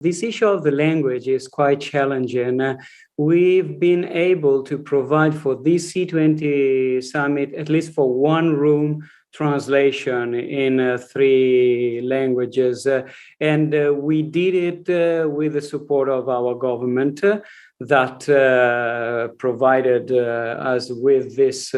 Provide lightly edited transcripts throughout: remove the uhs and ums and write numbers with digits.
this issue of the language is quite challenging. We've been able to provide for this C20 summit, at least for one room, translation in 3 languages. And we did it with the support of our government that provided us with this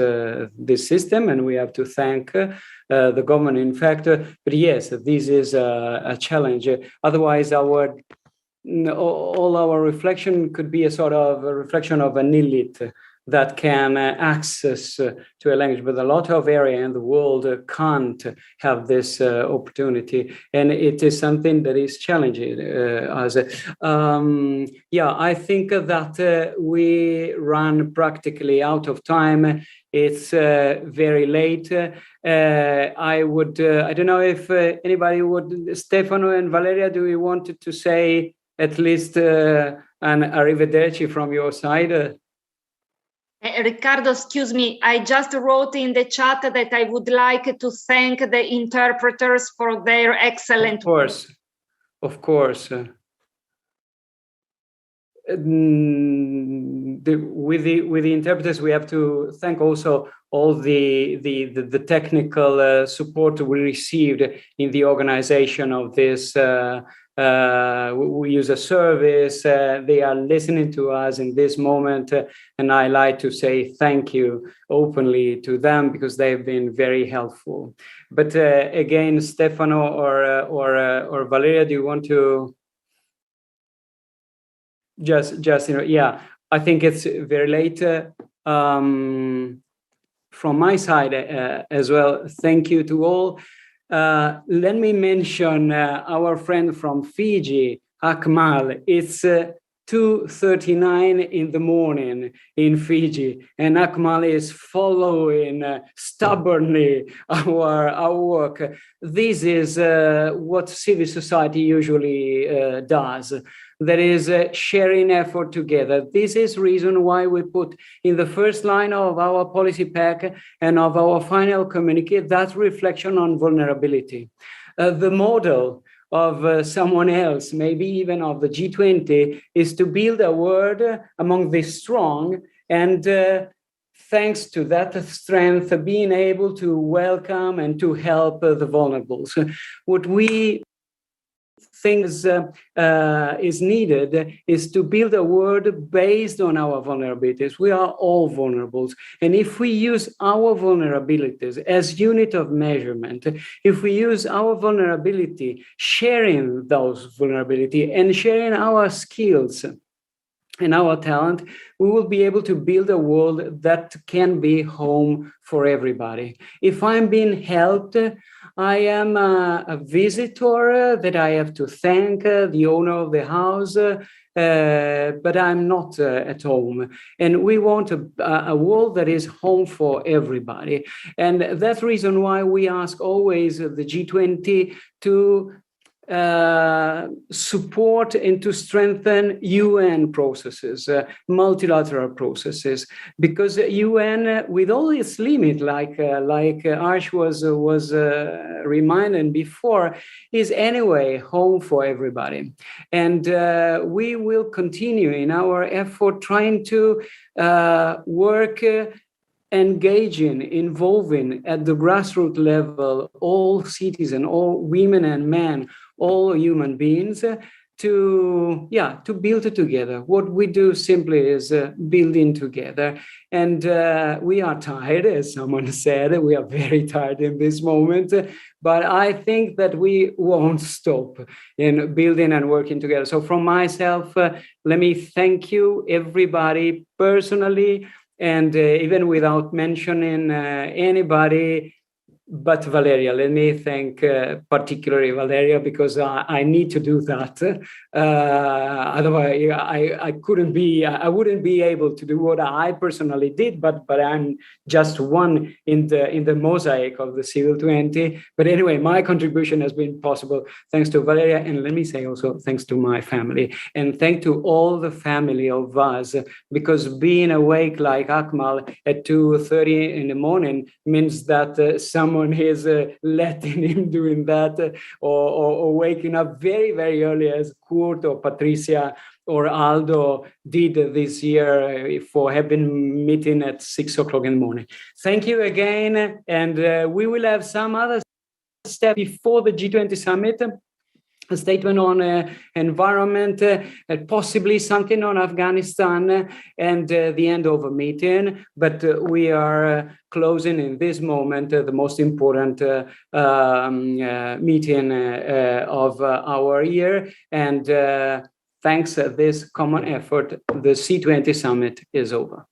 system. And we have to thank the government, in fact. But yes, this is a challenge. Otherwise, all our reflection could be a sort of a reflection of an elite that can access to a language, but a lot of area in the world can't have this opportunity, and it is something that is challenging us. I think that we run practically out of time. It's very late. I don't know if anybody would, Stefano and Valeria, do you want to say at least an arrivederci from your side? Riccardo, excuse me, I just wrote in the chat that I would like to thank the interpreters for their excellent work. Of course. With the interpreters, we have to thank also all the technical support we received in the organization of this. We use a service. They are listening to us in this moment, and I like to say thank you openly to them because they've been very helpful. But again, Stefano or Valeria, do you want to just I think it's very late. From my side as well, thank you to all. Let me mention our friend from Fiji, Akmal. It's 2:39 in the morning in Fiji, and Akmal is following stubbornly our work. This is what civil society usually does. There is a sharing effort together. This is reason why we put in the first line of our policy pack and of our final communiqué that reflection on vulnerability. The model of someone else, maybe even of the G20, is to build a world among the strong, and thanks to that strength, being able to welcome and to help the vulnerable. So what we think is needed is to build a world based on our vulnerabilities. We are all vulnerable. And if we use our vulnerabilities as unit of measurement, if we use our vulnerability, sharing those vulnerability and sharing our skills and our talent, we will be able to build a world that can be home for everybody. If I'm being helped, I am a visitor that I have to thank the owner of the house, but I'm not at home. And we want a world that is home for everybody. And that's the reason why we ask always the G20 to support and to strengthen UN processes, multilateral processes, because UN, with all its limit, like Arsh was reminded before, is anyway home for everybody. And we will continue in our effort trying to work involving at the grassroots level all citizens, all women and men, all human beings, to build it together. What we do simply is building together. And we are tired, as someone said, we are very tired in this moment, but I think that we won't stop in building and working together. So from myself, let me thank you, everybody, personally, and even without mentioning anybody, but Valeria, let me thank particularly Valeria, because I need to do that. Otherwise, I wouldn't be able to do what I personally did, but I'm just one in the mosaic of the Civil 20. But anyway, my contribution has been possible thanks to Valeria, and let me say also thanks to my family, and thank to all the family of us, because being awake like Akmal at 2:30 in the morning means that some someone is letting him doing that, or waking up very, very early as Kurt or Patricia or Aldo did this year for having meeting at 6 o'clock in the morning. Thank you again. And we will have some other steps before the G20 summit. A statement on environment, possibly something on Afghanistan, and the end of a meeting. But we are closing in this moment the most important meeting of our year. And thanks to this common effort, the C20 summit is over.